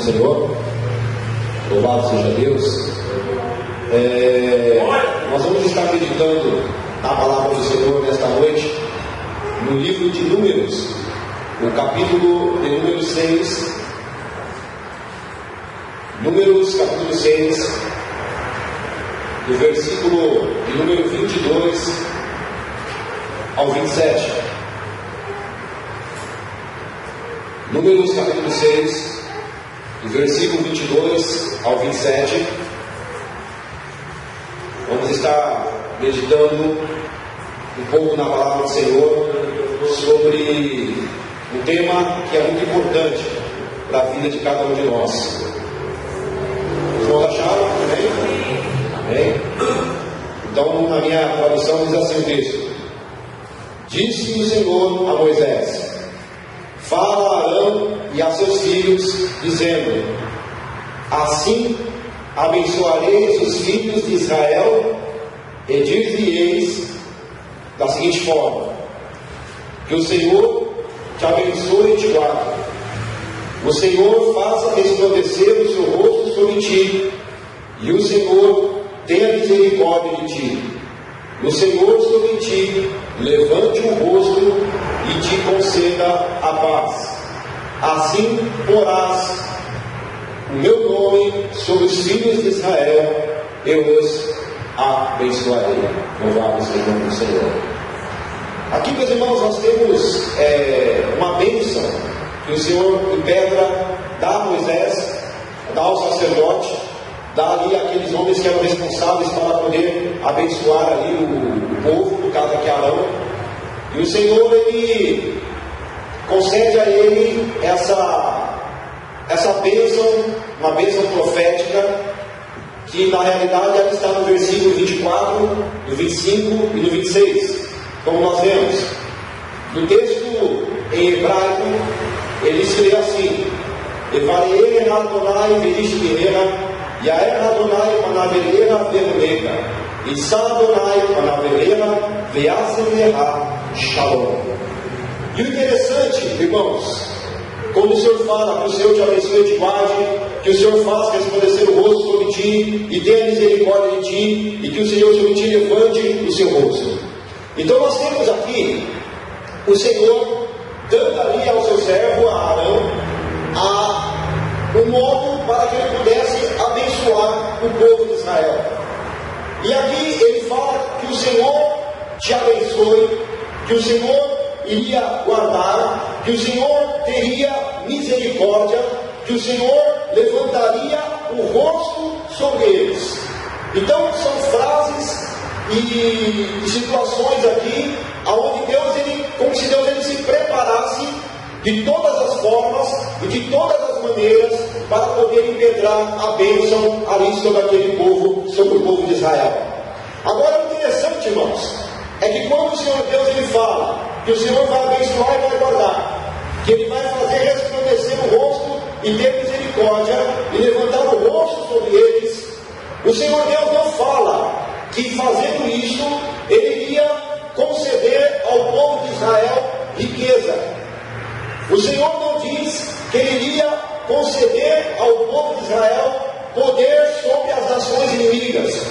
do Senhor. Louvado seja Deus. Nós vamos estar meditando na palavra do Senhor nesta noite, no livro de Números, o capítulo de número 6. Números, capítulo 6, do versículo de número 22 ao 27. Números, capítulo 6, do versículo 22 ao 27. Vamos estar meditando um pouco na palavra do Senhor sobre um tema que é muito importante para a vida de cada um de nós. Os irmãos acharam? Amém? Então, na minha tradução diz assim o texto: Disse o Senhor a Moisés: Fala a Arão e a seus filhos, dizendo: Assim abençoareis os filhos de Israel, e dir-lhe-eis da seguinte forma: Que o Senhor te abençoe e te guarde. O Senhor faça resplandecer o seu rosto sobre ti, e o Senhor tenha misericórdia de ti. O Senhor sobre ti levante o rosto e te conceda a paz. Assim porás o meu nome sobre os filhos de Israel, eu os abençoarei. Louvado seja o nome do Senhor. Aqui, meus irmãos, nós temos uma bênção que o Senhor em pedra dá a Moisés, dá ao sacerdote, dá ali aqueles homens que eram responsáveis para poder abençoar ali o povo, no caso aqui Arão. E o Senhor, ele concede a ele essa bênção, uma bênção profética, que na realidade ela está no versículo 24, no 25 e no 26, como nós vemos. No texto em hebraico, ele escreve assim: Evarei Adonai verish guerreira, Yair Adonai manaveleira vermelha, Issa Adonai manaveleira veasemerá shalom. E o interessante, irmãos, quando o Senhor fala que o Senhor te abençoe e te guarde, que o Senhor faça resplandecer o rosto sobre ti e tenha misericórdia de ti, e que o Senhor sobre ti levante o seu rosto. Então nós temos aqui o Senhor dando ali ao seu servo, a Arão, um modo para que ele pudesse abençoar o povo de Israel. E aqui ele fala que o Senhor te abençoe, que o Senhor iria guardar, que o Senhor teria misericórdia, que o Senhor levantaria o rosto sobre eles. Então são frases e situações aqui onde como se Deus ele se preparasse de todas as formas e de todas as maneiras para poder impedrar a bênção ali sobre aquele povo, sobre o povo de Israel. Agora, o interessante, irmãos, é que quando o Senhor Deus ele fala que o Senhor vai abençoar e vai guardar, que ele vai fazer resplandecer o rosto e ter misericórdia e levantar o rosto sobre eles, o Senhor Deus não fala que fazendo isto ele iria conceder ao povo de Israel riqueza. O Senhor não diz que ele iria conceder ao povo de Israel poder sobre as nações inimigas.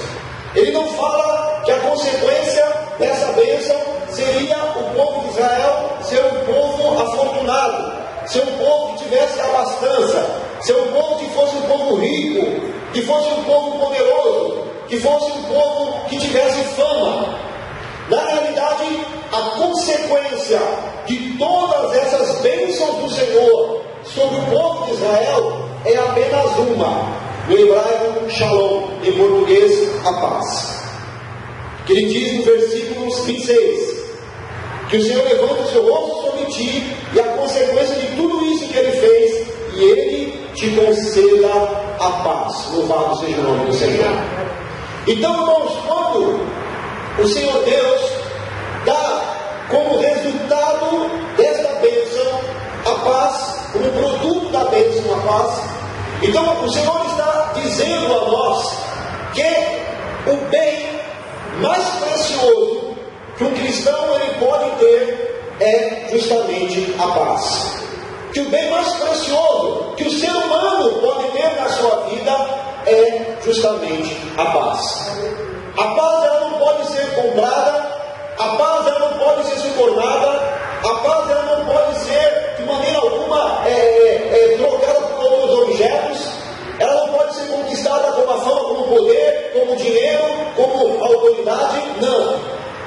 Ele não fala que a consequência dessa bênção seria o povo de Israel ser um povo afortunado, ser um povo que tivesse abastança, ser um povo que fosse um povo rico, que fosse um povo poderoso, que fosse um povo que tivesse fama. Na realidade, a consequência de todas essas bênçãos do Senhor sobre o povo de Israel é apenas uma. No hebraico, shalom, em português, a paz. Que ele diz no versículo 26, que o Senhor levanta o seu rosto sobre ti, e a consequência de tudo isso que ele fez, e ele te conceda a paz. Louvado seja o nome do Senhor. Então, irmãos, quando o Senhor Deus dá como resultado desta bênção a paz, como produto da bênção a paz, então o Senhor está dizendo a nós que o bem mais precioso que um cristão ele pode ter é justamente a paz. que o bem mais precioso que o ser humano pode ter na sua vida é justamente a paz. A paz ela não pode ser comprada, a paz ela não pode ser subornada, a paz ela não pode ser de maneira alguma trocada por outros objetos, ela não pode ser conquistada como a fama, como poder, como dinheiro, como autoridade, não.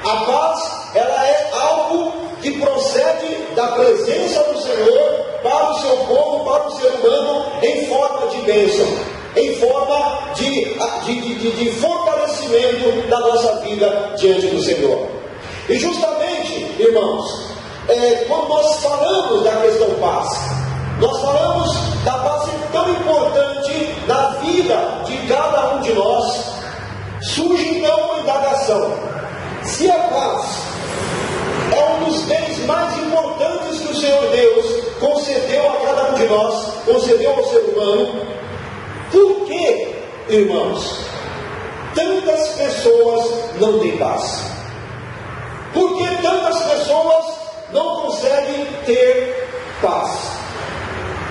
A paz ela é algo que procede da presença do Senhor para o seu povo, para o ser humano, em forma de bênção, em forma de fortalecimento da nossa vida diante do Senhor. E justamente, irmãos, quando nós falamos da questão paz, nós falamos da paz tão importante na vida de cada um de nós, surge então uma indagação: se a paz é um dos bens mais importantes que o Senhor Deus concedeu a cada um de nós, concedeu ao ser humano, por que, irmãos, tantas pessoas não têm paz? Por que tantas pessoas não conseguem ter paz?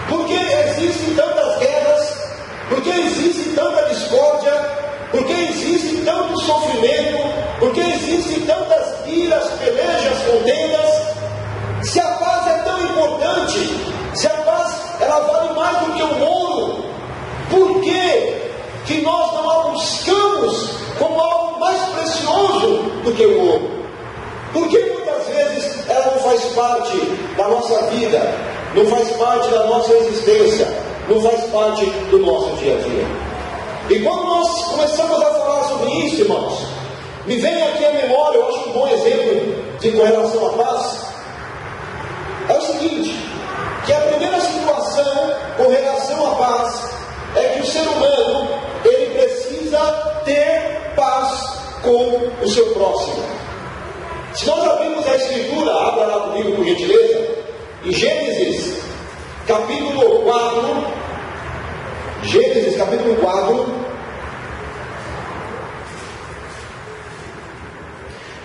Por que existem tantas guerras? Por que existe tanta discórdia? Por que existe tanto sofrimento? Por que existem tantas iras, pelejas, contendas? Se a paz é tão importante, se a paz ela vale mais do que o ouro, por que nós não a buscamos como algo mais precioso do que o ouro? Por que muitas vezes ela não faz parte da nossa vida, não faz parte da nossa existência, não faz parte do nosso dia a dia? E quando nós começamos a falar sobre isso, irmãos, me vem aqui à memória, eu acho um bom exemplo com relação à paz, é o seguinte, que a primeira situação com relação à paz é que o ser humano, ele precisa ter paz com o seu próximo. Se nós abrirmos a Escritura, abra lá comigo por gentileza, em Gênesis, capítulo 4, Gênesis, capítulo 4,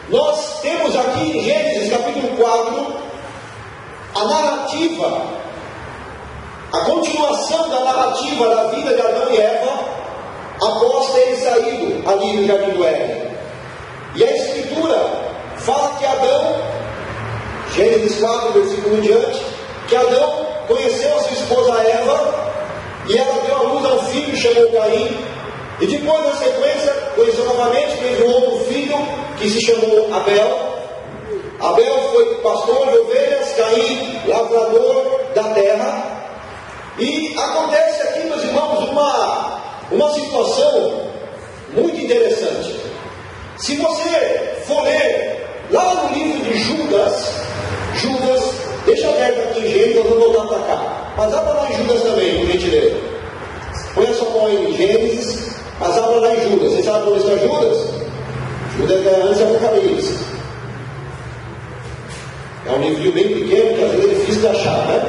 nós temos aqui em Gênesis, capítulo 4, a narrativa, a continuação da narrativa da vida de Adão e Eva, após terem saído ali do Jardim do Éden. E a Escritura fala que Adão, Gênesis 4, versículo em diante, que Adão conheceu a sua esposa Eva, e ela deu à luz a um filho, chamou Caim, e depois na sequência, conheceu novamente, teve um outro filho, que se chamou Abel. Abel foi pastor de ovelhas, Caim, lavrador da terra. E acontece aqui, meus irmãos, uma situação muito interessante. Se você for ler lá no livro de Judas, deixa aberto aqui em Gênesis, nós vamos voltar para cá. Mas abra lá em Judas também, por gentileza. Põe a sua mão aí em Gênesis, mas abra lá em Judas. Vocês sabem onde está Judas? Judas é antes do Apocalipse. É um livro bem pequeno, que às vezes é difícil de achar, né?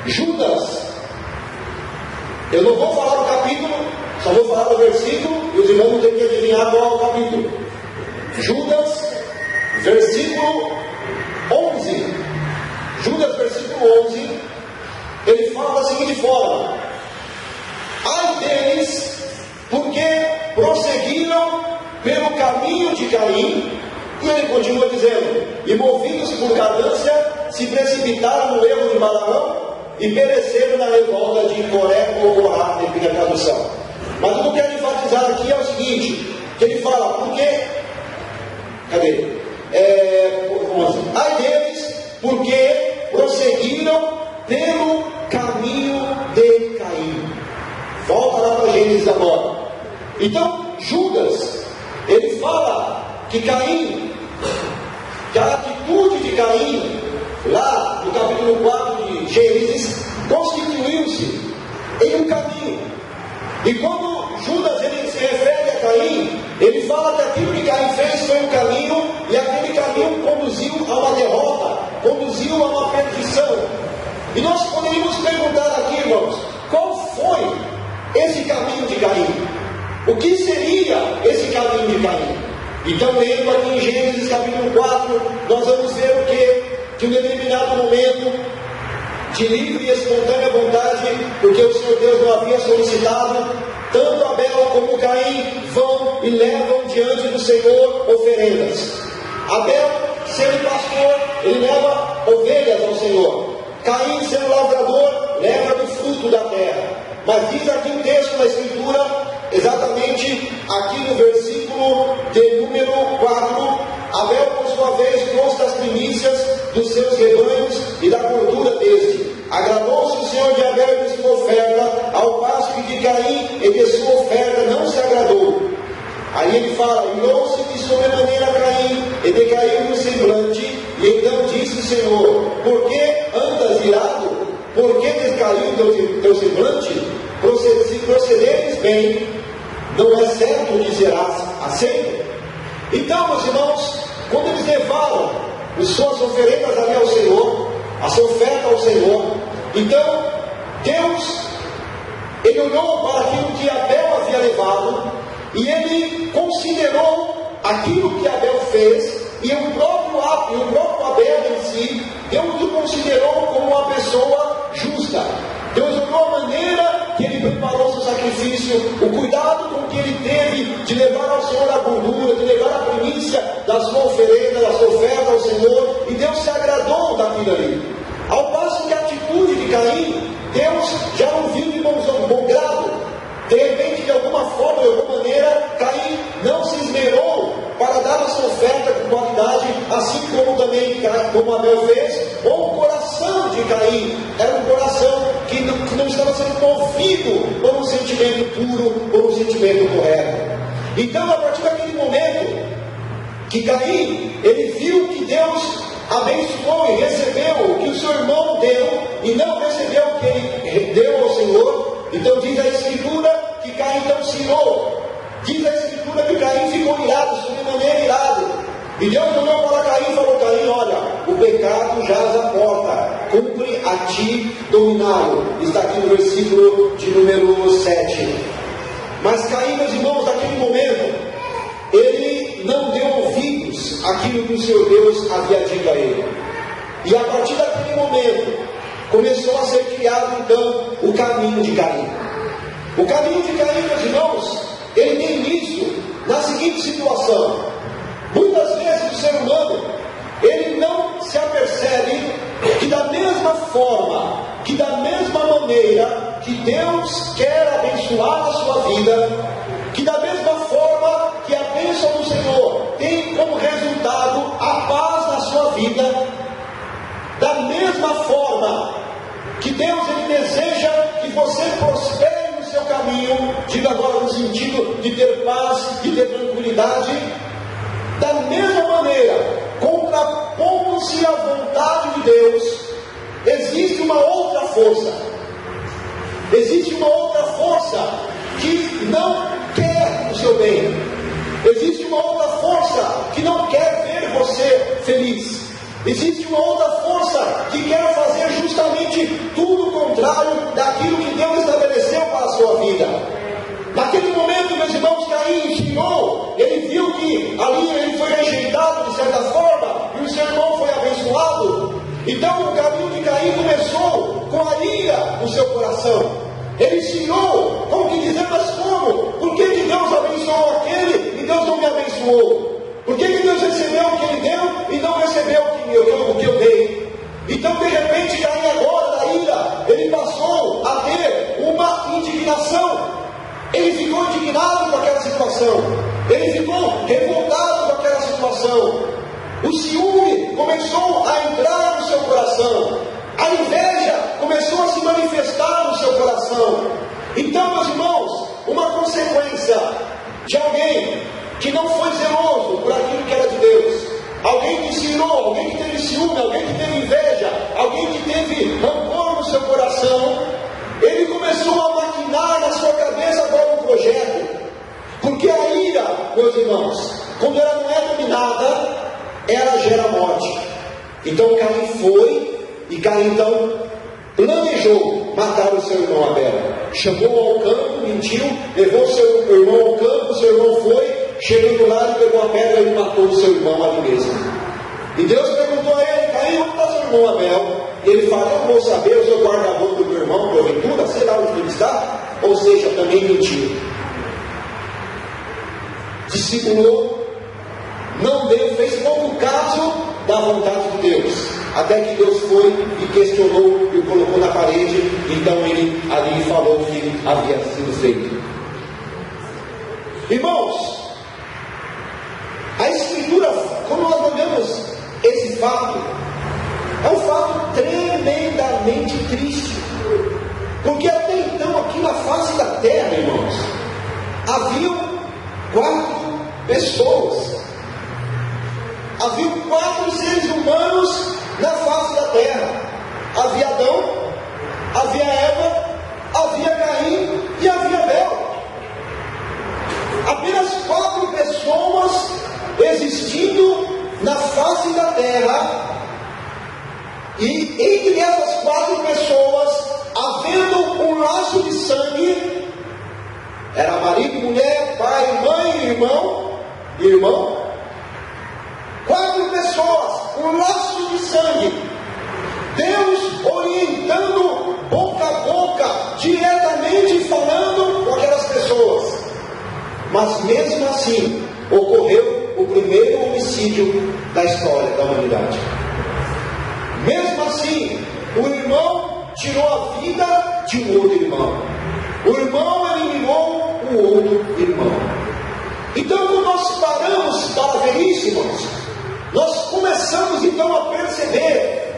Judas. Eu não vou falar do capítulo, só vou falar do versículo, e os irmãos vão ter que adivinhar qual é o capítulo. Judas, versículo 11. Judas, versículo 11, ele fala da seguinte forma: ai deles, porque prosseguiram pelo caminho de Caim, e ele continua dizendo, e movidos por ganância, se precipitaram no erro de Balaão, e pereceram na revolta de Coré ou Corá, depende da tradução. Mas o que eu quero enfatizar aqui é o seguinte, que ele fala, porque, cadê? Ai deles, porque prosseguiram pelo caminho de Caim. Volta lá para Gênesis agora. Então, Judas, ele fala que Caim, que a atitude de Caim, lá no capítulo 4 de Gênesis, constituiu-se em um caminho. E quando Judas ele se refere a Caim, ele fala que aquilo que Caim fez foi um caminho, e aquele caminho conduziu a uma derrota, conduziu a uma perdição. E nós poderíamos perguntar aqui, irmãos, qual foi esse caminho de Caim? O que seria esse caminho de Caim? Então, lendo aqui em Gênesis capítulo 4, nós vamos ver o que? Que em um determinado momento, de livre e espontânea vontade, porque o Senhor Deus não havia solicitado, tanto Abel como Caim vão e levam diante do Senhor oferendas. Abel, sendo pastor, ele leva ovelhas ao Senhor. Caim, sendo lavrador, leva do fruto da terra. Mas diz aqui o texto na Escritura, exatamente aqui no versículo de número 4, Abel, por sua vez, trouxe as primícias dos seus rebanhos e da gordura deste. Agradou-se o Senhor de Abel e de sua oferta, ao passo que de Caim e de sua oferta não se agradou. Aí ele fala: irou-se de sobremaneira Caim, e decaiu no semblante, e então disse o Senhor: por que andas irado? Por que decaiu teu semblante? Se procederes bem, não é certo que serás aceito. Então, meus irmãos, quando eles levaram as suas oferendas ali ao Senhor, a sua oferta ao Senhor, então Deus, ele olhou para aquilo que Abel havia levado, e ele considerou aquilo que Abel fez, e o próprio Abel em si, Deus o considerou como uma pessoa justa. Deus olhou a maneira que ele preparou seu sacrifício, o cuidado com que ele teve de levar ao Senhor a gordura, de levar a primícia da sua oferenda, da sua oferta ao Senhor, e Deus se agradou daquilo ali. Ao passo que a atitude de Caim, Deus já não viu de bom grado. De repente, de alguma forma, de alguma maneira, Caim não se esmerou para dar a sua oferta com qualidade, assim como também como Abel fez. Ou o coração de Caim era um coração que não estava sendo movido por um sentimento puro, por um sentimento correto. Então, a partir daquele momento que Caim, ele viu que Deus abençoou e recebeu o que o seu irmão deu, e não recebeu o que ele deu ao Senhor, então diz a Escritura que Caim então se irou. Diz a Escritura que Caim ficou irado, sobremaneira irado. E Deus olhou para Caim e falou: Caim, olha, o pecado jaz à porta, cumpre a ti dominá-lo. Está aqui no versículo de número 7. Mas Caim, meus irmãos, naquele momento, ele não deu ouvidos àquilo que o Senhor Deus havia dito a ele. E a partir daquele momento, começou a ser criado então o caminho de Caim. O caminho de Caim, meus irmãos, ele tem início na seguinte situação: muitas vezes o ser humano, ele não se apercebe que da mesma forma, que da mesma maneira que Deus quer abençoar a sua vida, que da mesma forma que a bênção do Senhor tem como resultado a paz na sua vida, da mesma forma que Deus, ele deseja que você prospere no seu caminho, diga agora no sentido de ter paz, de ter tranquilidade, da mesma maneira, contrapondo-se à vontade de Deus, existe uma outra força. Existe uma outra força que não quer o seu bem. Existe uma outra força que não quer ver você feliz. Existe uma outra força que quer fazer justamente tudo o contrário daquilo que Deus estabeleceu para a sua vida. Naquele momento, meus irmãos, Caim ensinou, ele viu que ali ele foi rejeitado de certa forma, e o seu irmão foi abençoado. Então o caminho de Caim começou com a ira no seu coração. Ele ensinou, como que dizer, mas como? Por que Deus abençoou aquele e Deus não me abençoou? Por que Deus recebeu o que ele deu e não recebeu o que eu dei? Então, de repente, Caim agora, da ira, ele passou a ter uma indignação. Ele ficou indignado com aquela situação. Ele ficou revoltado com aquela situação. O ciúme começou a entrar no seu coração. A inveja começou a se manifestar no seu coração. Então, meus irmãos, uma consequência de alguém que não foi zeloso por aquilo que era de Deus, alguém que se irou, alguém que teve ciúme, alguém que teve inveja, alguém que teve rancor no seu coração, ele começou a maquinar na sua cabeça agora um projeto. Porque a ira, meus irmãos, quando ela não é dominada, ela gera morte. Então Caim foi, e Caim então planejou matar o seu irmão Abel. Chamou ao campo, mentiu, levou o seu irmão ao campo, o seu irmão foi, chegando lá, ele pegou a pedra e matou o seu irmão ali mesmo. E Deus perguntou a ele: Caim, onde está seu irmão Abel? E ele fala: eu vou saber, o seu guarda-roupa do meu irmão, porventura, será onde ele está? Ou seja, também mentiu. Discipulou, não deu, fez pouco caso da vontade de Deus, até que Deus foi e questionou e o colocou na parede. Então ele ali falou o que havia sido feito. Irmãos, a Escritura, quando nós olhamos esse fato, é um fato tremendamente triste, porque até então aqui na face da terra, irmãos, haviam 4 pessoas. Havia 4 seres humanos na face da terra. Havia Adão, havia Eva, havia Caim e havia Abel. Apenas 4 pessoas existindo na face da terra. E entre essas 4 pessoas, havendo um laço de sangue, era marido, mulher, pai, mãe, irmão. 4 pessoas, um laço de sangue. Deus orientando boca a boca, diretamente falando com aquelas pessoas. Mas mesmo assim, ocorreu o primeiro homicídio da história da humanidade. Mesmo assim, o irmão tirou a vida de um outro irmão. O irmão eliminou o outro irmão. Então, quando nós paramos para ver isso, irmãos, nós começamos então a perceber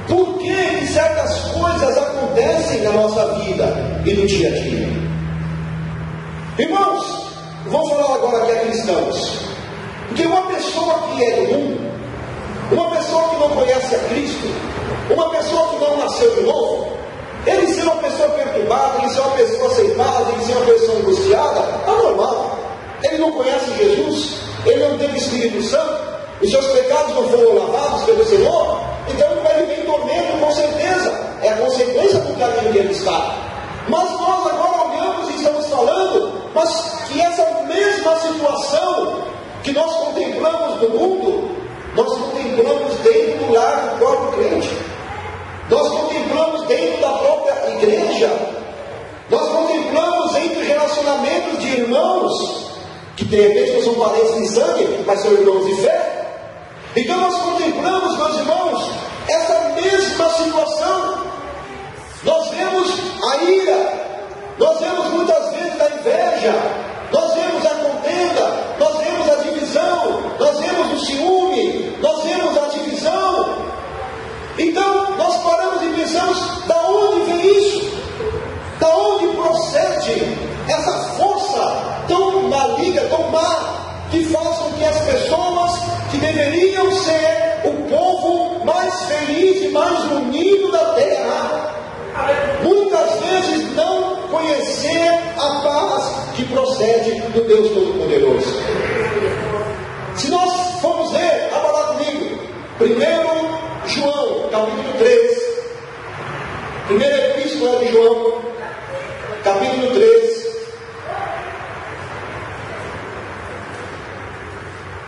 por que certas coisas acontecem na nossa vida e no dia a dia. Irmãos, vou falar agora que é cristãos, porque uma pessoa que é do mundo, uma pessoa que não conhece a Cristo, uma pessoa que não nasceu de novo, ele ser uma pessoa perturbada, ele ser uma pessoa sem paz, ele ser uma pessoa angustiada, é normal. Ele não conhece Jesus, ele não tem o Espírito Santo, os seus pecados não foram lavados pelo Senhor, então ele vai viver em tormento, com certeza. É a consequência do caminho que ele está. Mas nós agora olhamos e estamos falando, mas que essa mesma situação que nós contemplamos no mundo, nós contemplamos dentro do lar do próprio crente. Nós contemplamos dentro da própria igreja. Nós contemplamos entre relacionamentos de irmãos, que de repente não são parentes de sangue, mas são irmãos de fé. Então nós contemplamos, meus irmãos, essa mesma situação. Nós vemos a ira, nós vemos muitas vezes a inveja, nós vemos a contenda, nós vemos a divisão, nós vemos o ciúme, nós vemos a divisão. Então nós paramos e pensamos: da onde vem isso? Da onde procede essa força tão maligna, tão má, que faz com que as pessoas que deveriam ser o povo mais feliz e mais unido da terra, muitas vezes não conhecer a paz que procede do Deus Todo-Poderoso? Se nós formos ver, abra lá comigo, 1 João, capítulo 3, primeira epístola de João, capítulo 3.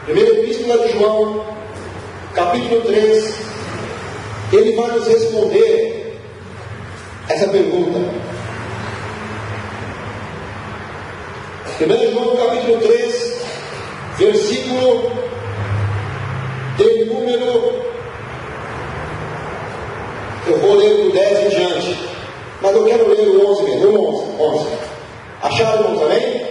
Primeira epístola de João, capítulo 3, ele vai nos responder essa pergunta. 1 João, capítulo 3, versículo de número, eu vou ler do 10 em diante, mas eu quero ler o 11 mesmo, 11. Acharam, irmãos, amém?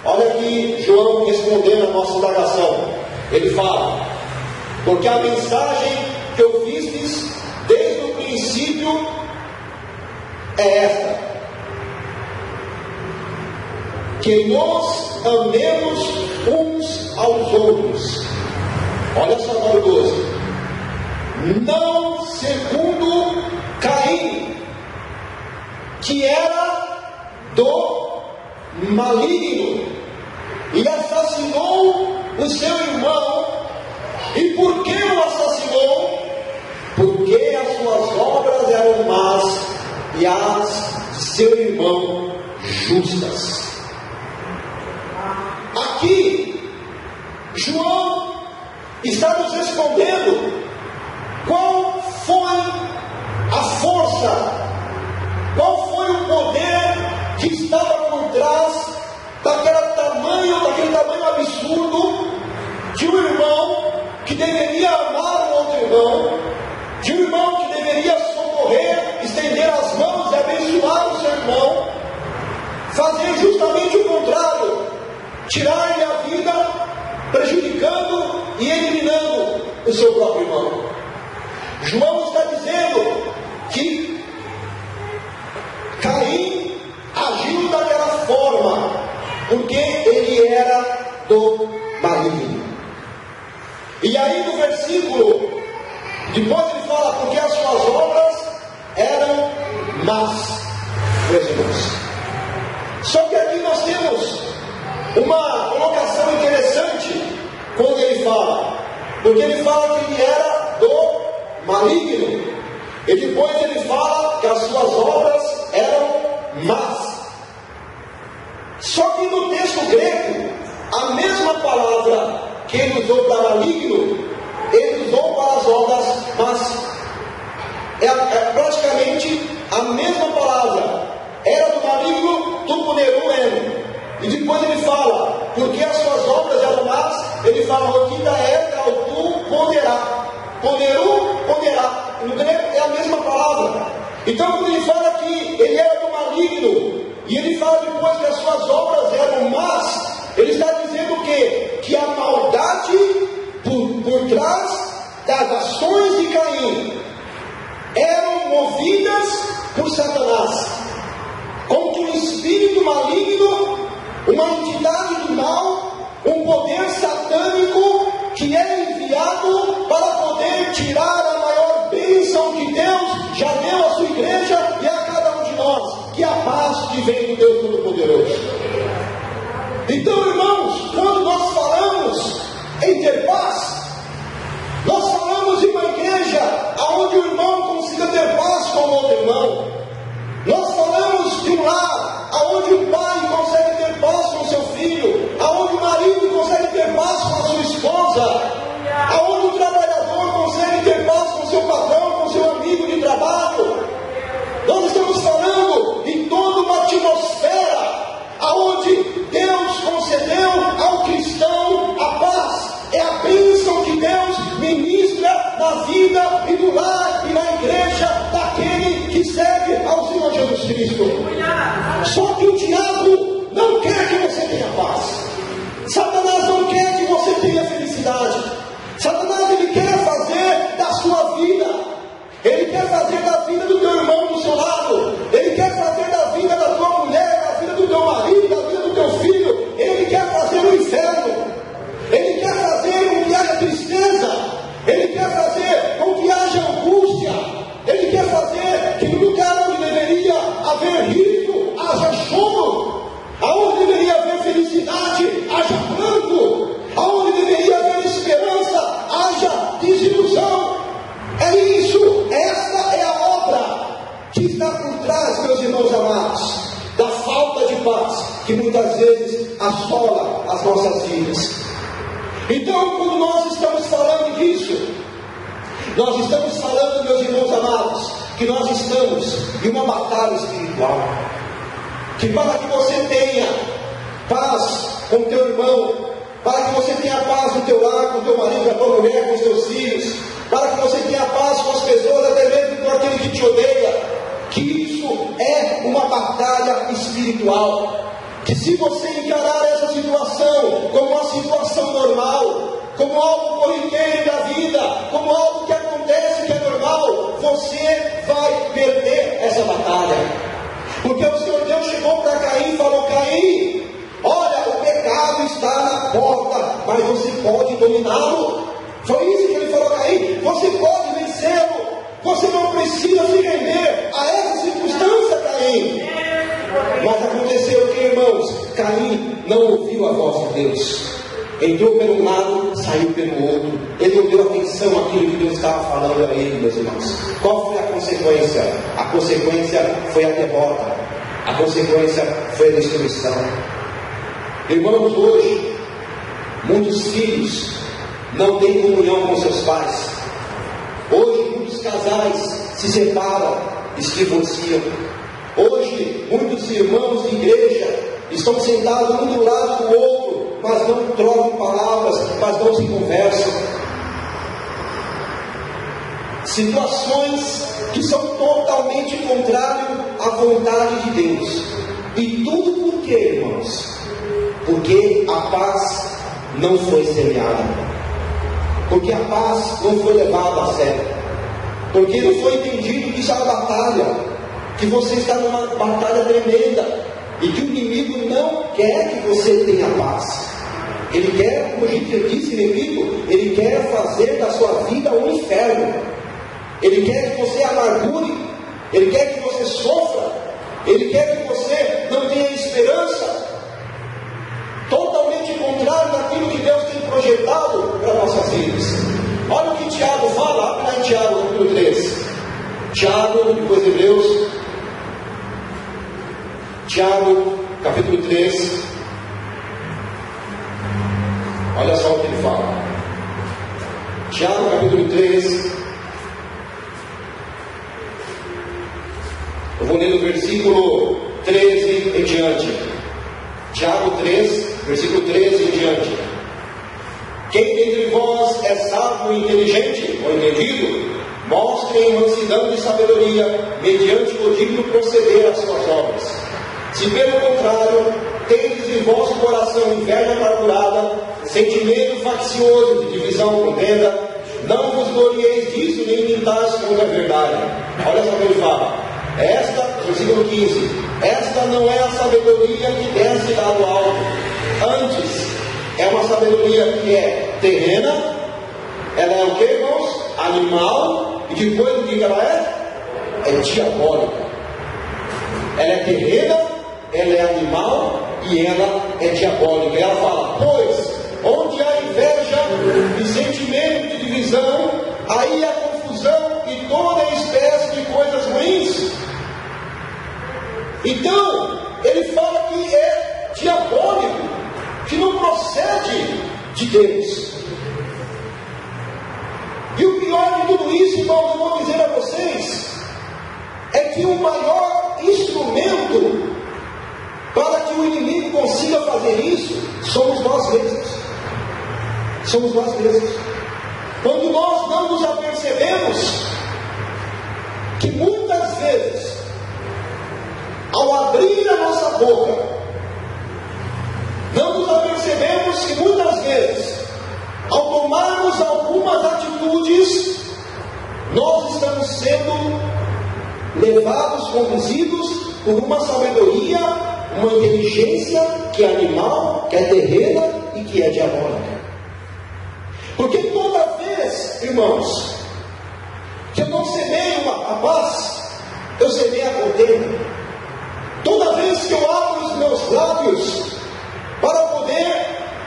Olha aqui João respondendo a nossa indagação. Ele fala: porque a mensagem que eu vistes desde o princípio é esta, que nós amemos uns aos outros. Olha só agora o 12. Não segundo Caim, que era do maligno e assassinou o seu irmão. E por que o assassinou? Porque as suas obras eram más e as de seu irmão justas. Aqui João está nos respondendo qual foi a força, qual foi o poder que estava por trás daquele tamanho absurdo de um irmão que deveria amar o outro irmão, de um irmão que deveria socorrer, estender as mãos e abençoar o seu irmão, fazer justamente o contrário, tirar-lhe a vida, prejudicando e eliminando o seu próprio irmão. João está dizendo que Caim agiu daquela forma porque ele era do maligno. E aí no versículo, depois ele fala, porque as suas obras eram más, meus irmãos. Só que aqui nós temos uma colocação interessante quando ele fala, porque ele fala que ele era do maligno, e depois ele fala que as suas obras eram más. Só que no texto grego, a mesma palavra que ele usou para maligno, ele usou para as obras más. É praticamente a mesma palavra. Era do maligno, tupunerum. E depois ele fala, porque as suas obras eram más, ele fala, roquita é tu ponderá. Ponerum, ponderá. No grego é a mesma palavra. Então quando ele fala que ele era do maligno, e ele fala depois que as suas obras eram más, ele está dizendo o quê? Que a maldade por trás das ações de Caim eram movidas por Satanás. Como que um espírito maligno, uma entidade do mal, um poder satânico que é enviado para poder tirar a maior bênção que Deus já deu à sua igreja e a cada um de nós, que é a paz que vem do Deus Todo-Poderoso. Então, irmãos, quando nós falamos em ter paz, nós falamos de uma igreja onde o irmão consiga ter paz com o outro irmão. Nós falamos de um lar onde o pai consegue ter paz com o seu filho, onde o marido consegue ter paz com a sua esposa, onde o trabalhador consegue ter paz com o seu patrão, com o seu amigo de trabalho. Nós estamos falando em toda uma atmosfera onde Deus concedeu ao cristão a paz. É a bênção que Deus ministra na vida e no lar e na igreja daquele que serve ao Senhor Jesus Cristo. Só que o diabo não quer que você tenha paz. Satanás não quer que você tenha felicidade. Satanás, ele quer fazer da sua vida, ele quer fazer da vida do teu irmão do seu lado, ele quer fazer da vida da tua mulher, da vida do teu marido, da vida do teu filho, ele quer fazer o inferno. Ele quer fazer com que haja tristeza, ele quer fazer com que haja angústia, ele quer fazer que no lugar onde deveria haver riso, haja choro, aonde deveria haver felicidade, haja pranto, aonde deveria haver esperança, haja desilusão. É isso, esta é a obra que está por trás, meus irmãos amados, da falta de paz que muitas vezes assola as nossas vidas. Então, quando nós estamos falando disso, nós estamos falando, meus irmãos amados, que nós estamos em uma batalha espiritual. Que para que você tenha paz com o teu irmão, para que você tenha paz no teu lar, com o teu marido, com a tua mulher, com os teus filhos, para que você tenha paz com as pessoas, até mesmo com aquele que te odeia, que isso é uma batalha espiritual. Que se você encarar essa situação como uma situação normal, como algo corriqueiro da vida, como algo que acontece, que é normal, você vai perder essa batalha. Porque o Senhor Deus chegou para Caim e falou: Caim, olha, o pecado está na porta, mas você pode dominá-lo. Foi isso que ele falou a Caim: você pode vencê-lo, você não precisa se render a essa circunstância, Caim. Mas aconteceu o que, irmãos? Caim não ouviu a voz de Deus. Entrou pelo lado, saiu pelo outro. Ele não deu atenção àquilo que Deus estava falando a ele, meus irmãos. Qual foi a consequência? A consequência foi a derrota. A consequência foi a destruição. Irmãos, hoje, muitos filhos não têm comunhão com seus pais. Hoje muitos casais se separam e se divorciam. Hoje muitos irmãos de igreja estão sentados um do lado do outro, mas não trocam palavras, mas não se conversam. Situações que são totalmente contrárias à vontade de Deus. E tudo por quê, irmãos? Porque a paz não foi semeada. Porque a paz não foi levada a sério. Porque não foi entendido que isso é uma batalha. Que você está numa batalha tremenda. E que o inimigo não quer que você tenha paz. Ele quer, como a gente já disse, repito, ele quer fazer da sua vida um inferno. Ele quer que você amargure. Ele quer que você sofra. Ele quer que você não tenha esperança. Totalmente contrário daquilo que Deus tem projetado para nossas vidas. Olha o que Tiago fala, abre lá em Tiago, capítulo 3. Tiago, depois de Hebreus. Tiago, capítulo 3. Olha só o que ele fala. Tiago, capítulo 3. Eu vou ler do versículo 13 em diante. Tiago 3, versículo 13 em diante. Quem dentre vós é sábio e inteligente, ou entendido, mostre em mansidão de sabedoria, mediante o digno proceder às suas obras. Se pelo contrário, tendes em vosso coração inveja amargurada, sentimento faccioso de divisão contenda, não vos glorieis disso, nem mintais contra a verdade. Olha só o que ele fala. Esta, versículo 15, esta não é a sabedoria que desce lá do alto. Antes, é uma sabedoria que é terrena. Ela é o que, irmãos? Animal. E depois o que ela é? É diabólica. Ela é terrena, ela é animal e ela é diabólica. Ela fala, pois, onde há inveja e sentimento de divisão, aí há confusão e toda espécie de coisas ruins. Então, ele fala que é diabólico, que não procede de Deus. E o pior de tudo isso, irmãos, eu vou dizer a vocês, é que o maior instrumento para que o inimigo consiga fazer isso, somos nós mesmos. Somos nós mesmos. Quando nós não nos apercebemos que muitas vezes, ao abrir a nossa boca, não nos apercebemos que muitas vezes, ao tomarmos algumas atitudes, nós estamos sendo levados, conduzidos por uma sabedoria, uma inteligência que é animal, que é terrena e que é diabólica. Porque toda vez, irmãos, que eu não semeio a paz, eu semeio a contenda. Toda vez que eu abro os meus lábios para poder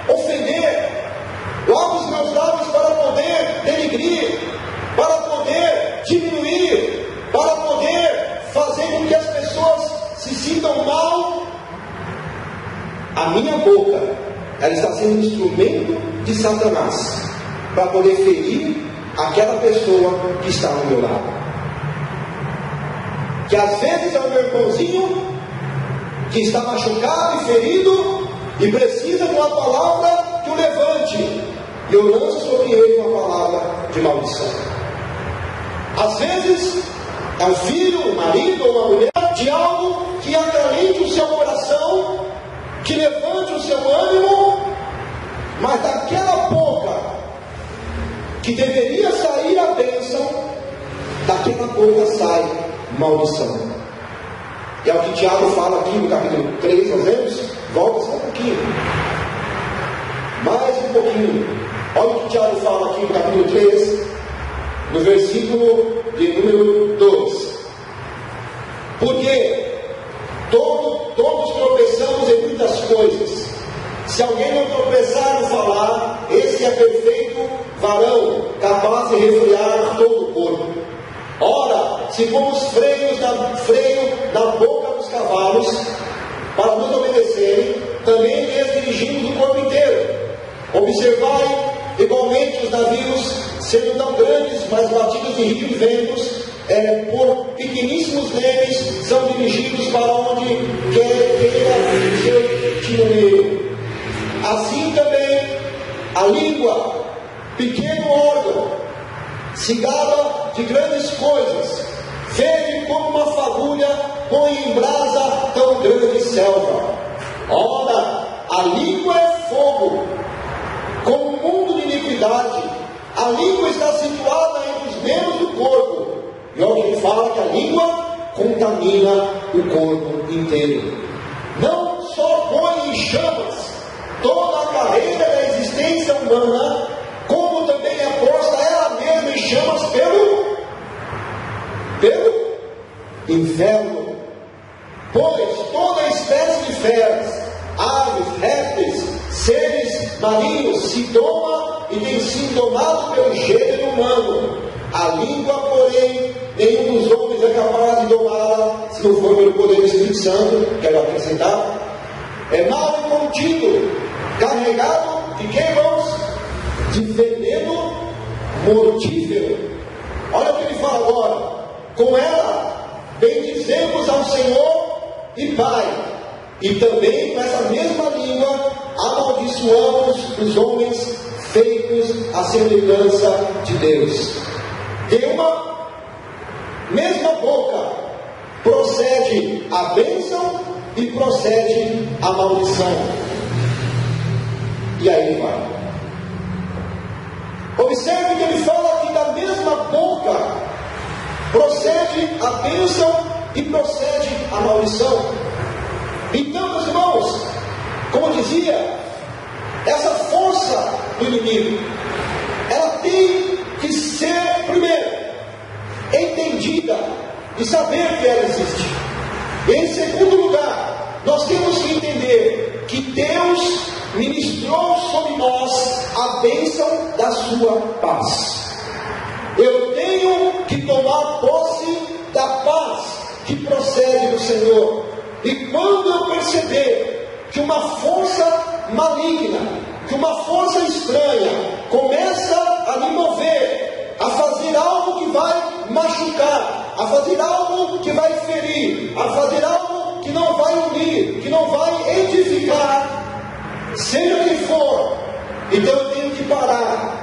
ofender, eu abro os meus lábios para poder denigrir, para poder diminuir, para poder fazer com que as pessoas se sintam mal, a minha boca, ela está sendo um instrumento de Satanás para poder ferir aquela pessoa que está ao meu lado. Que às vezes é o meu irmãozinho que está machucado e ferido e precisa de uma palavra que o levante, e eu lanço sobre ele uma palavra de maldição. Às vezes é um filho, um marido ou uma mulher de algo que acalente o seu coração, que levante o seu ânimo, mas daquela boca que deveria sair a bênção, daquela boca sai maldição. E é o que Tiago fala aqui no capítulo 3, nós vemos? Volta só um pouquinho. Mais um pouquinho. Olha o que Tiago fala aqui no capítulo 3, no versículo de número 2. Porque todos tropeçamos em muitas coisas. Se alguém não tropeçar no falar, esse é perfeito varão, capaz de refrear todo o corpo. Ora, se pomos freio na boca dos cavalos, para nos obedecerem, também lhes dirigimos o corpo inteiro. Observai igualmente navios, sendo tão grandes, mas batidos de rios e ventos, por pequeníssimos lemes, são dirigidos para onde queira seu timoneiro. Assim também a língua, pequeno órgão, se gaba de grandes coisas, verde como uma fagulha, põe em brasa tão grande selva. Ora, a língua é fogo, como um mundo de iniquidade. A língua está situada entre os membros do corpo, e alguém fala que a língua contamina o corpo inteiro. Não só põe em chamas toda a carreira da existência humana, como também é posta ela mesma em chamas pelo inferno. Pois toda espécie de feras, aves, répteis, seres marinhos se doma e tem sido domado pelo gênero humano. A língua, porém, nenhum dos homens é capaz de domá-la, se não for pelo poder do Espírito Santo. Quero acrescentar: é mal e contido, carregado de que, irmãos? De veneno mortífero. Olha o que ele fala agora: com ela bendizemos ao Senhor e Pai, e também com essa mesma língua amaldiçoamos os homens feitos à semelhança de Deus. De uma mesma boca procede a bênção e procede a maldição. E aí vai. Observe que ele fala que da mesma boca procede a bênção e procede a maldição. Então, meus irmãos, como dizia, essa força do inimigo, ela tem que ser, primeiro, entendida e saber que ela existe. E, em segundo lugar, nós temos que entender que Deus ministrou sobre nós a bênção da sua paz. Eu tenho que tomar posse da paz que procede do Senhor. E quando eu perceber que uma força maligna, que uma força estranha começa a me mover, a fazer algo que vai machucar, a fazer algo que vai ferir, a fazer algo que não vai unir, que não vai edificar, seja quem for, então eu tenho que parar.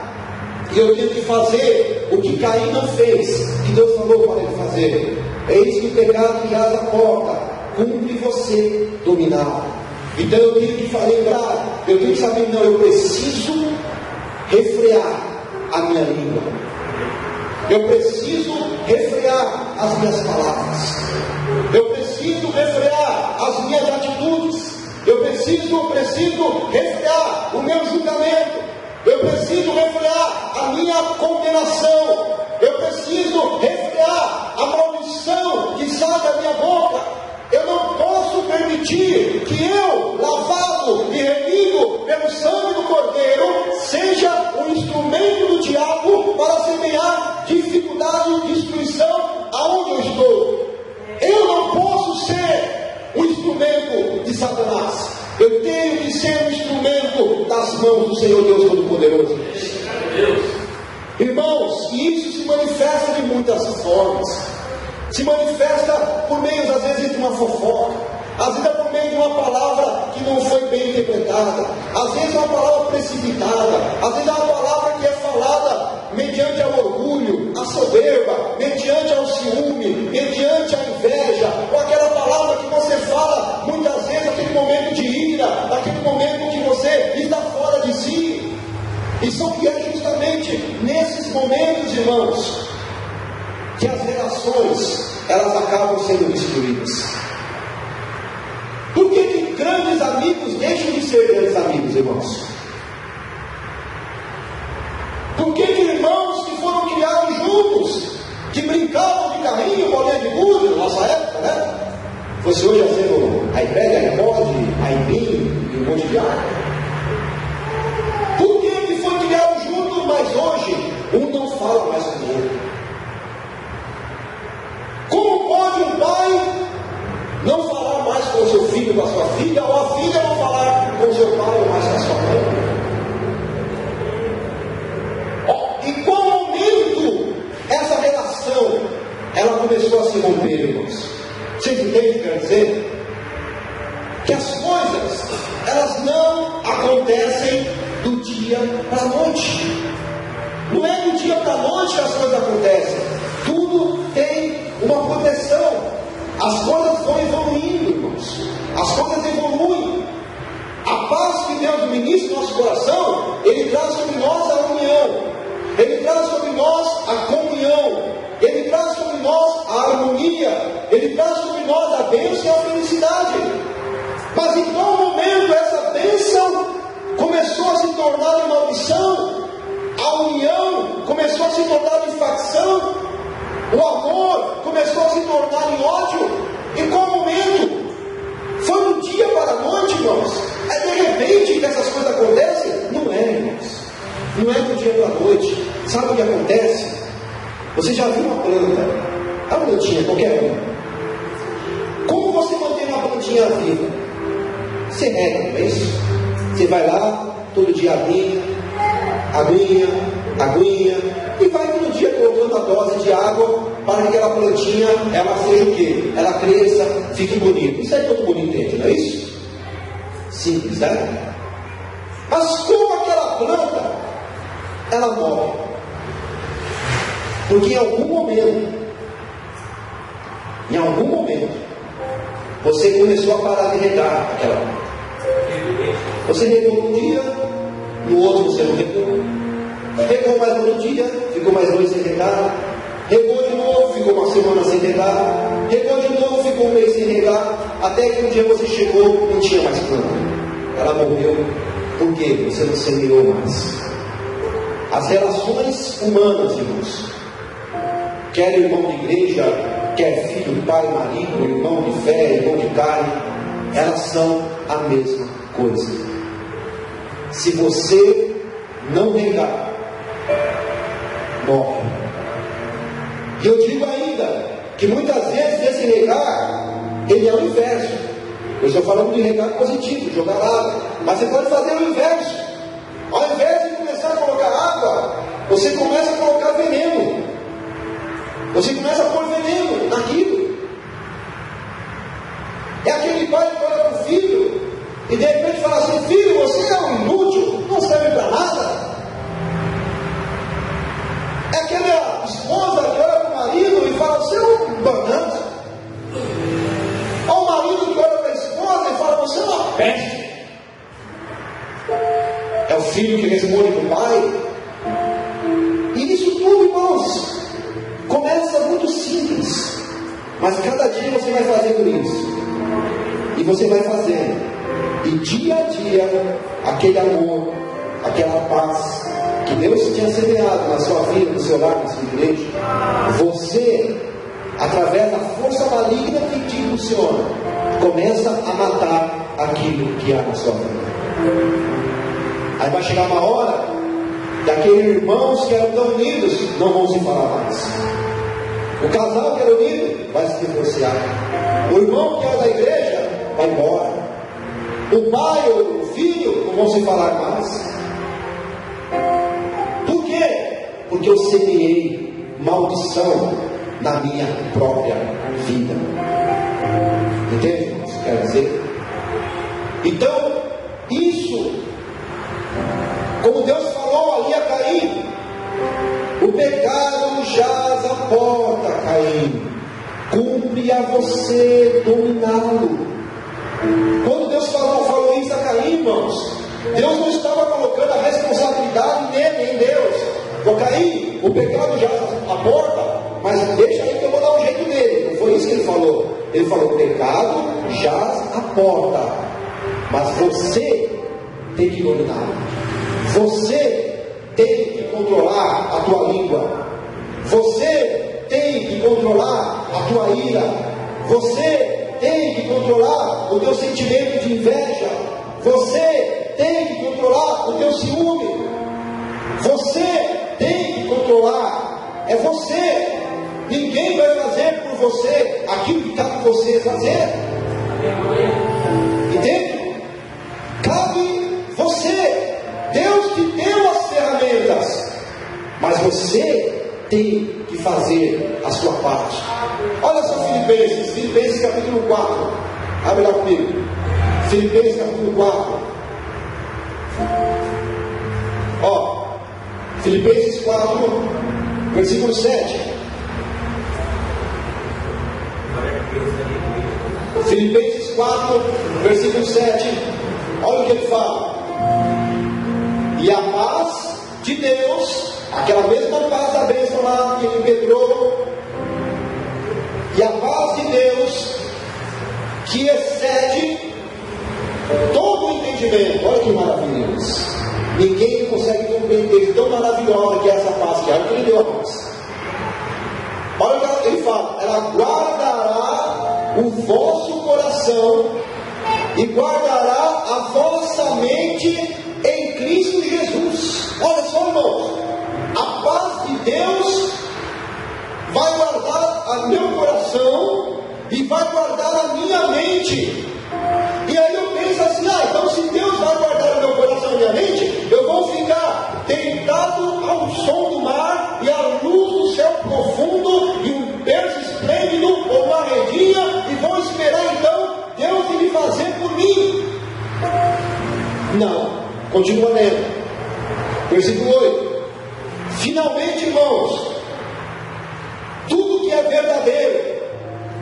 E eu tenho que fazer o que Caim não fez, que Deus falou para ele fazer. Eis que o pecado jaz à porta, cumpre você dominar. Então eu tenho que lembrar, eu tenho que saber, não, eu preciso refrear a minha língua. Eu preciso refrear as minhas palavras. Eu preciso refrear as minhas atitudes. Eu preciso refrear o meu julgamento. Eu preciso refrear a minha condenação. Eu preciso refrear a maldição que sai da minha boca. Eu não posso permitir que eu, lavado e remido pelo sangue do Cordeiro, seja um instrumento do diabo para semear dificuldade e destruição aonde eu estou. Eu não posso ser um instrumento de Satanás. Eu tenho que ser um instrumento das mãos do Senhor Deus Todo-Poderoso. Irmãos, e isso se manifesta de muitas formas. Se manifesta por meio, às vezes, de uma fofoca, às vezes é por meio de uma palavra que não foi bem interpretada, às vezes é uma palavra precipitada, às vezes é uma palavra que é falada mediante ao orgulho, a soberba, mediante ao ciúme, mediante a inveja, ou aquela palavra que você fala muitas vezes naquele momento de ira, naquele momento que você está fora de si. E só que é justamente nesses momentos, irmãos, que as relações, elas acabam sendo destruídas. Por que grandes amigos deixam de ser grandes amigos, irmãos? Por que irmãos que foram criados juntos, que brincavam de carrinho, bolinha de gude, na nossa época, né? Você hoje fazendo iPad, iPod, iPin e um monte de ar. Por que foi criado junto, mas hoje um não fala mais com o outro? Como pode um pai não falar mais com o seu filho, com a sua filha, ou a filha não falar com o seu pai ou mais com a sua mãe? romper, irmãos. Vocês entendem o que eu quero dizer? Que as coisas, elas não acontecem do dia para a noite. Não é do dia para a noite que as coisas acontecem. Tudo tem uma proteção. As coisas vão evoluindo, irmãos. As coisas evoluem. A paz que Deus ministra no nosso coração, Ele traz sobre nós a união. Ele traz sobre nós a comunhão. Ele traz sobre nós a harmonia. Ele traz sobre nós a bênção e a felicidade. Mas em qual momento essa bênção começou a se tornar em maldição? A união começou a se tornar em facção? O amor começou a se tornar em ódio? Em qual momento? Foi do dia para a noite, irmãos? É de repente que essas coisas acontecem? Não é, irmãos. Não é do dia para a noite. Sabe o que acontece? Você já viu uma planta? A plantinha, qualquer uma. Como você mantém uma plantinha viva? Você rega, não é isso? Você vai lá, todo dia aguinha, e vai todo dia colocando a dose de água para que aquela plantinha, ela seja o quê? Ela cresça, fique bonita. Isso aí todo mundo entende, não é isso? Simples, né? Mas como aquela planta, ela morre? Porque em algum momento, você começou a parar de regar aquela planta. Você regou um dia, no outro você não regou. Regou mais um dia, ficou mais 2 sem regar. Regou de novo, ficou uma semana sem regar. Regou de novo, ficou um mês sem regar. Até que um dia você chegou e não tinha mais planta. Ela morreu. Por quê? Você não semeou mais. As relações humanas, irmãos, quer irmão de igreja, quer filho, pai, marido, irmão de fé, irmão de carne, elas são a mesma coisa. Se você não regar, morre. E eu digo ainda que muitas vezes esse regar, ele é o inverso. Eu estou falando de regar positivo, jogar água, mas você pode fazer o inverso. Ao invés de começar a colocar água, você começa a colocar veneno. Você começa a pôr veneno naquilo. É aquele pai que olha para o filho e de repente fala assim: filho, você é um inútil, não serve para nada. É aquela esposa que olha para o marido e fala: você é um banana. Ou o marido que olha para a esposa e fala: você é uma peste. É o filho que responde para o pai. E isso tudo, irmãos, começa muito simples, mas cada dia você vai fazendo isso, e você vai fazendo, e dia a dia, aquele amor, aquela paz que Deus tinha semeado na sua vida, no seu lar, na sua igreja, você, através da força maligna que te impulsiona, começa a matar aquilo que há na sua vida. Aí vai chegar uma hora, daqueles irmãos que eram tão unidos, não vão se falar mais. O casal que era unido vai se divorciar. O irmão que era da igreja vai embora. O pai ou o filho não vão se falar mais. Por quê? Porque eu semeei maldição na minha própria vida. Entende, irmãos? Quer dizer? Então, isso, como Deus falou ali a Caim, o pecado jaz à porta, Caim, cumpre a você dominá-lo. Quando Deus falou isso a Caim, irmãos, Deus não estava colocando a responsabilidade nele, em Deus. Ô Caim, o pecado jaz à porta, mas deixa aí que eu vou dar um jeito nele. Não foi isso que ele falou. Ele falou: o pecado jaz à porta, mas você tem que dominá-lo. Você tem que controlar a tua língua. Você tem que controlar a tua ira. Você tem que controlar o teu sentimento de inveja. Você tem que controlar o teu ciúme. Você tem que controlar. É você. Ninguém vai fazer por você aquilo que cabe você fazer. Entende? Cabe você. Deus te deu as ferramentas, mas você tem que fazer a sua parte. Olha só Filipenses capítulo 4. Abre lá comigo. Filipenses capítulo 4. Ó, Filipenses 4, versículo 7. Filipenses 4, versículo 7. Olha o que ele fala. E a paz de Deus, aquela mesma paz da bênção lá que ele pedrou, e a paz de Deus, que excede todo o entendimento. Olha que maravilhoso. Ninguém consegue compreender tão maravilhosa que é essa paz, que é o que ele deu a nós. Olha o que ele fala: ela guardará o vosso coração e guardará a vossa mente em Cristo Jesus. Olha só, irmãos, a paz de Deus vai guardar o meu coração e vai guardar a minha mente. E aí eu penso assim: então se Deus vai guardar o meu coração e a minha mente, eu vou ficar deitado ao som do mar e à luz do céu profundo e um berço esplêndido ou uma redinha, e vou esperar então Deus me fazer por mim. Não, continua lendo, versículo 8. Finalmente, irmãos, tudo que é verdadeiro,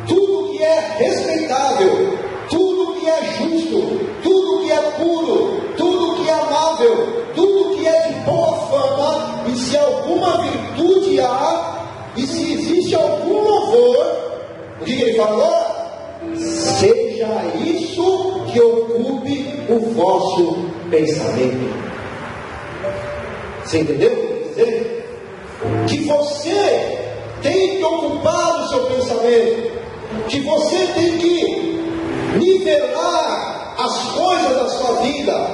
tudo que é respeitável, tudo que é justo, tudo que é puro, tudo que é amável, tudo que é de boa fama, e se alguma virtude há, e se existe algum louvor, o que ele fala agora? Seja isso que ocupe o vosso pensamento. Você entendeu? Que você tem que ocupar o seu pensamento, que você tem que nivelar as coisas da sua vida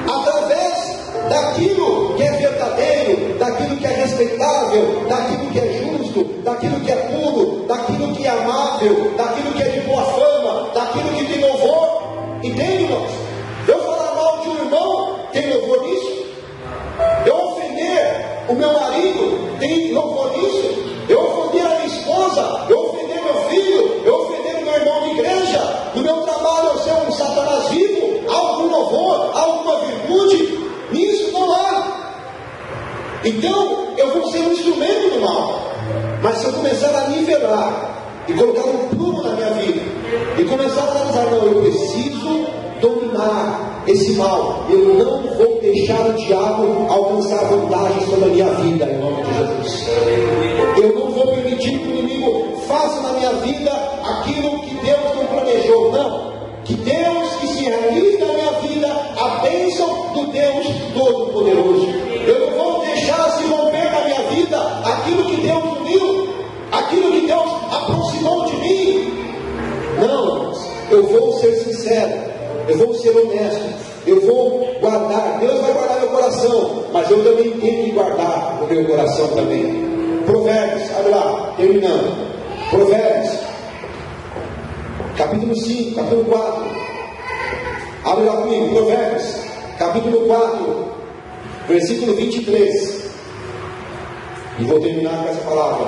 através daquilo que é verdadeiro, daquilo que é respeitável, daquilo que é justo, daquilo que é puro, daquilo que é amável, daquilo que é de boa fama, daquilo que tem louvor. Entende, irmãos? Eu falar mal de um irmão, tem louvor nisso? Eu ofender o meu marido, tem louvor nisso? Eu ofender a minha esposa, eu ofender meu filho, eu ofender o meu irmão de igreja, no meu trabalho eu ser um satanás vivo, há algum louvor, há alguma virtude? Nisso não há. Então eu vou ser um instrumento do mal. Mas se eu começar a nivelar e colocar um plumo na minha vida e começar a analisar: não, eu preciso dominar esse mal, eu não vou deixar o diabo alcançar vantagem sobre a minha vida, em nome de Jesus. Eu não vou permitir que o inimigo faça na minha vida aquilo que Deus não planejou. Não, que Deus, que se realize na minha vida a bênção do Deus Todo-Poderoso. Eu não vou deixar se romper na minha vida aquilo que Deus uniu, aquilo que Deus aproximou de mim. Não, eu vou ser sincero, eu vou ser honesto, eu vou guardar. Deus vai guardar meu coração, mas eu também tenho que guardar o meu coração também. Provérbios, olha lá, terminando. Provérbios, capítulo 5, capítulo 4. Abre lá comigo, Provérbios, capítulo 4, versículo 23. E vou terminar com essa palavra.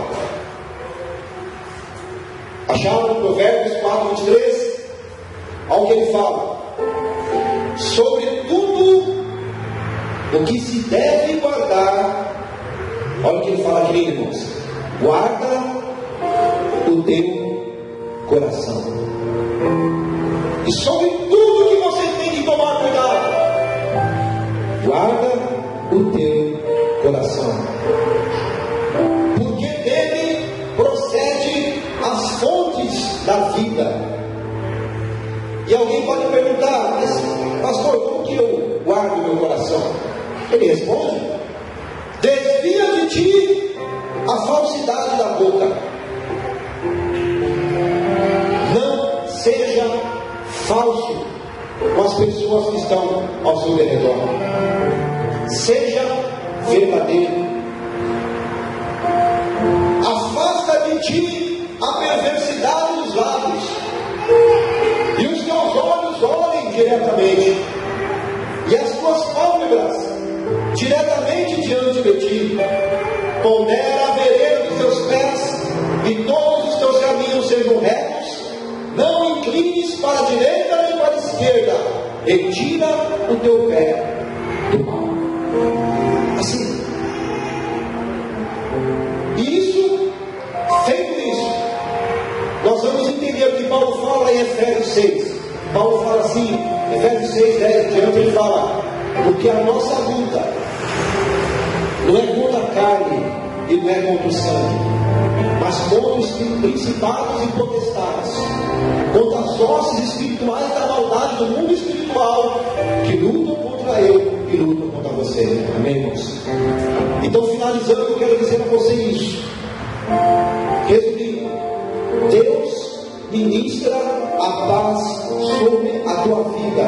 Acharam Provérbios 4, 23? Olha o que ele fala: sobre tudo o que se deve guardar. Olha o que ele fala aqui, irmãos: guarda o teu coração. E sobre tudo que você tem que tomar cuidado, guarda o teu coração, porque dele procede as fontes da vida. E alguém pode perguntar: mas pastor, como que eu guardo o meu coração? Ele responde: desvia de ti a falsidade da boca, não seja falso com as pessoas que estão ao seu redor, seja verdadeiro. Afasta de ti a perversidade dos lábios, e os teus olhos olhem diretamente, e as tuas pálpebras diretamente diante de ti. Pondera a vereda retira o teu pé do mal. Assim. Isso, feito isso, nós vamos entender o que Paulo fala em Efésios 6. Paulo fala assim, Efésios 6, 10, diante ele fala, porque a nossa luta não é contra a carne e não é contra o sangue, mas contra os principados e potestades, contra as hostes espirituais da maldade do mundo espiritual, que lutam contra eu e lutam contra você. Amém, irmãos? Então, finalizando, eu quero dizer a você isso. Resumindo, Deus ministra a paz sobre a tua vida,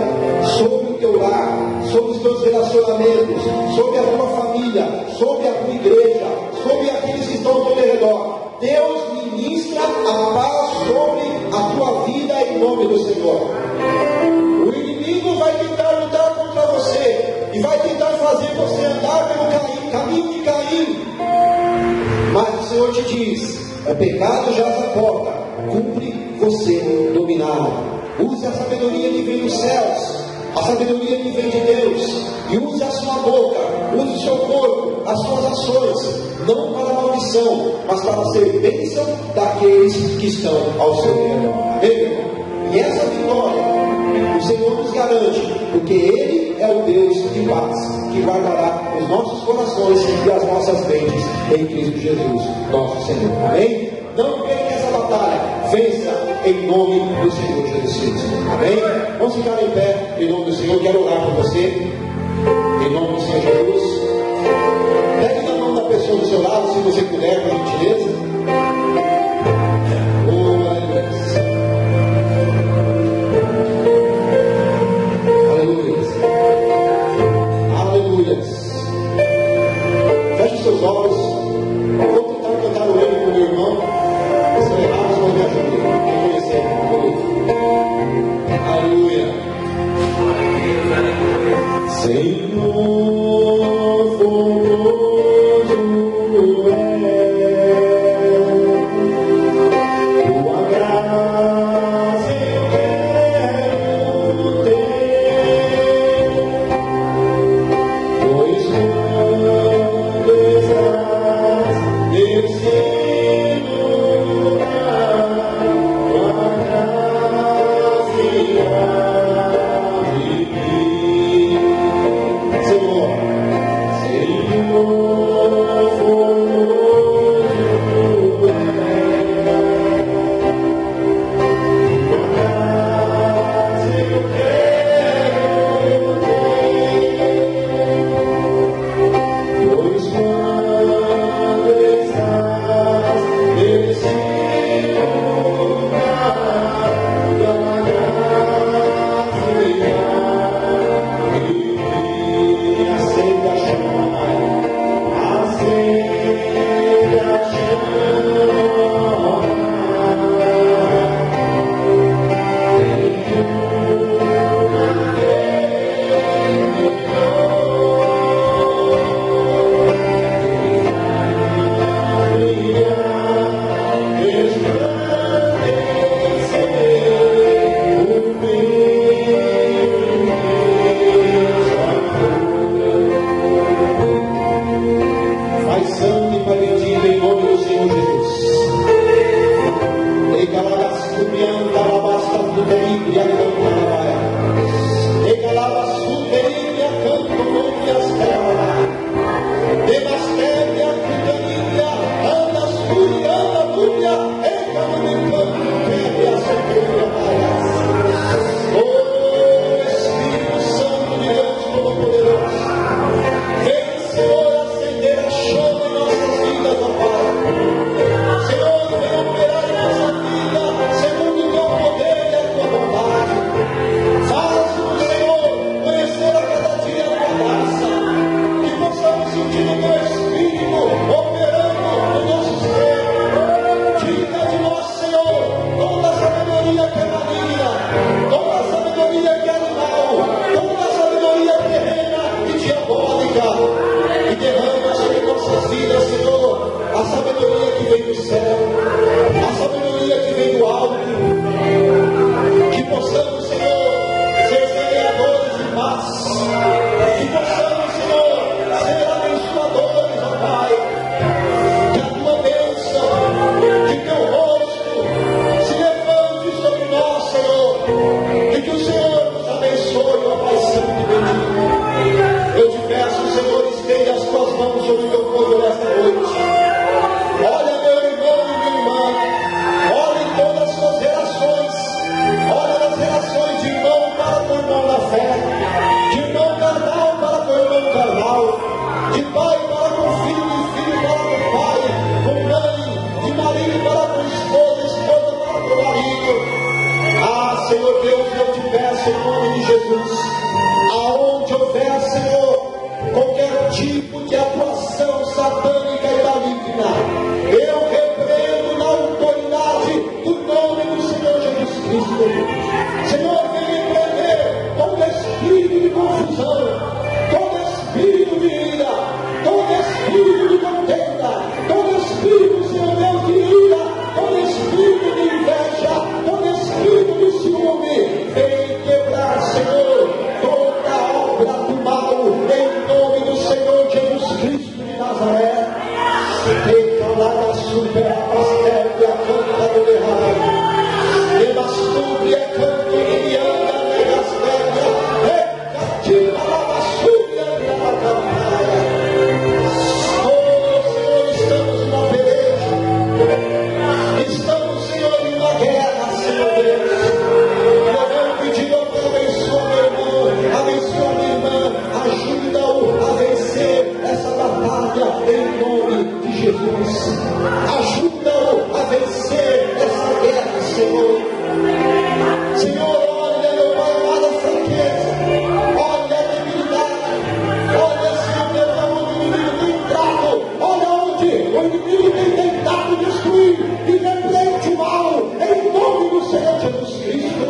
sobre o teu lar, sobre os teus relacionamentos, sobre a tua família, sobre a tua igreja, sobre aqueles que estão ao teu redor. Deus ministra a paz sobre a tua vida em nome do Senhor. O inimigo vai tentar lutar contra você e vai tentar fazer você andar pelo caminho de Caim. Mas o Senhor te diz: o pecado jaz à porta, cumpre você dominá-lo. Use a sabedoria que vem dos céus, a sabedoria que vem de Deus, e use a sua boca, use o seu corpo, as suas ações, não para maldição, mas para ser bênção daqueles que estão ao seu redor. Amém, meu irmão? E essa vitória o Senhor nos garante, porque Ele é o Deus de paz, que guardará os nossos corações e as nossas mentes em Cristo Jesus, nosso Senhor. Amém? Não perca essa batalha, vença em nome do Senhor Jesus Cristo. Amém? Vamos ficar em pé em nome do Senhor. Quero orar por você, em nome do Senhor Jesus. Pegue na mão da pessoa do seu lado, se você puder, por gentileza. Feche seus olhos. Eu vou tentar cantar o hino com o meu irmão. Se eu errar, você vai me ajudar. Reconhecer. Aleluia. Senhor, formoso é filho de filho para com o pai, com mãe, de marido para com esposa, esposa para com o marido. Ah, Senhor Deus, eu te peço em nome de Jesus, aonde houver, Senhor, qualquer tipo de atuação satânica e maligna, eu repreendo na autoridade do nome do Senhor Jesus Cristo. Senhor, vem repreender todo espírito de confusão, todo espírito de ira, todo espírito de contenda, todo espírito, Senhor Deus, de ira, todo espírito de inveja, todo espírito de ciúme, vem quebrar, Senhor, toda obra do mal, em nome do Senhor Jesus Cristo de Nazaré. Declara a super pastel a canta do errado, e bastube a canta e anda negas terra, e cativa a bastube anda na campanha. Oh, Senhor, estamos numa peleja, estamos, Senhor, em uma guerra, Senhor Deus. Eu venho pedindo para abençoar meu irmão, abençoa minha irmã, ajuda-o a vencer essa batalha em nome de Jesus. Ajuda-o a vencer essa guerra, Senhor. Senhor, olha, meu Pai, olha a fraqueza, olha a debilidade, olha, Senhor Deus, aonde o inimigo tem entrado, olha onde o inimigo tem tentado destruir e repreende o mal em nome do Senhor Jesus Cristo.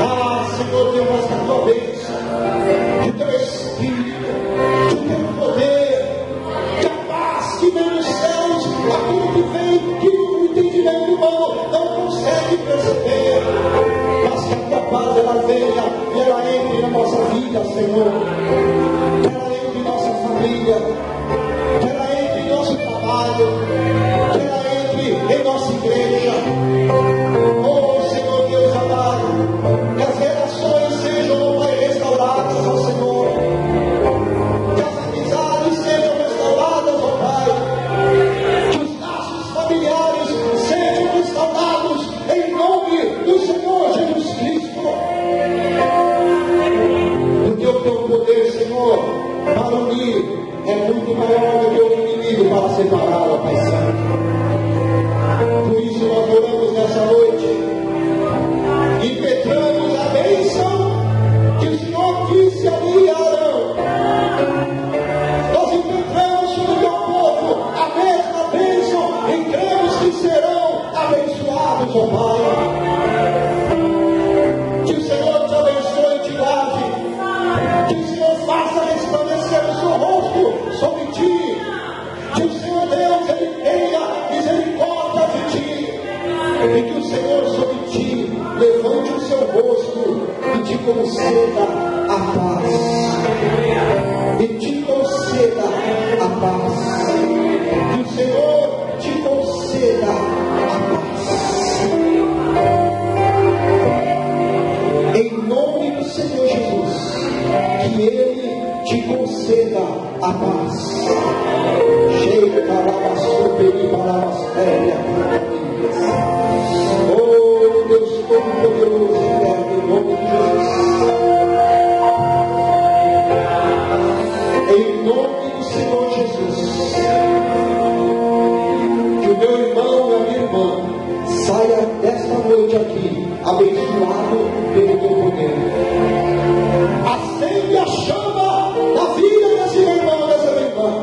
Ah, Senhor Deus, mas a tua bênção, de teu Espírito, de teu poder, de a paz que vem dos céus, aquilo que vem, que o entendimento humano não consegue perceber, mas que a tua paz ela venha e ela entre na nossa vida, Senhor, que ela entre em nossa família, que ela entre em nosso trabalho, que ela entre em nossa igreja. Oh, Senhor Deus amado, que as relações sejam, Pai, restauradas, ó Senhor, que as amizades sejam restauradas, ó Pai, que os laços familiares sejam restaurados em nome do Senhor Jesus Cristo. Porque o teu poder, Senhor, para unir é muito maior do que o inimigo para separar, ó Pai Santo. Por isso nós oramos nessa noite, impetramos a bênção que o Senhor disse ali a Arão. Nós impetramos sobre o teu povo a mesma bênção e cremos que serão abençoados, ó Pai. Que o Senhor te abençoe e te guarde, que o Senhor faça resplandecer o seu rosto sobre ti, que o Senhor Deus ele tenha misericórdia de ti, e que o Senhor sobre ti levante o seu rosto e te conceda a paz, e te conceda a paz, que o Senhor te conceda a paz, em nome do Senhor Jesus, que Ele te conceda a paz. Chega para a super e para as férias. Oh, Deus Todo-Poderoso, em nome de Jesus. Em nome do Senhor Jesus. Que o meu irmão e a minha irmã saia desta noite aqui, abençoado pelo teu poder. Acende a chama da vida desse meu irmão, dessa minha irmã.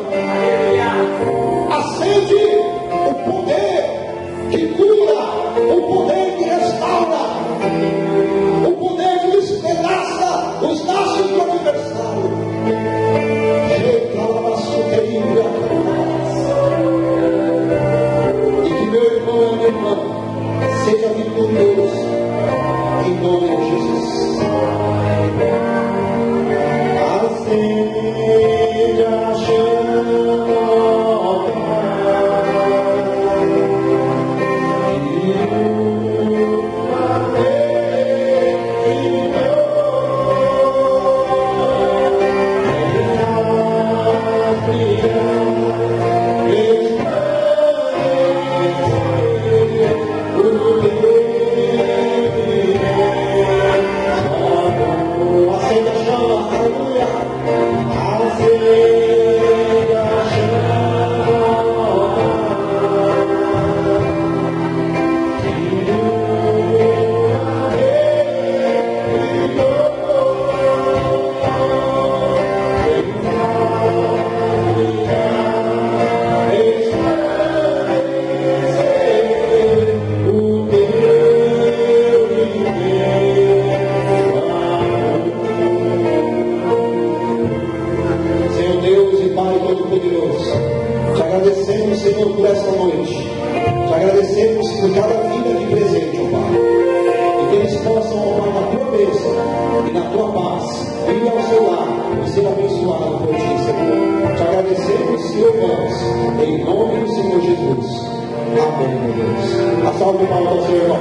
nós ir ao seu lado e ser abençoado por ti, Senhor. Te agradecemos e louvamos em nome do Senhor Jesus. Amém, meu Deus. A salva de palmas ao Senhor, irmão.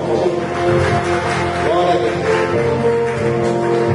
Glória a Deus.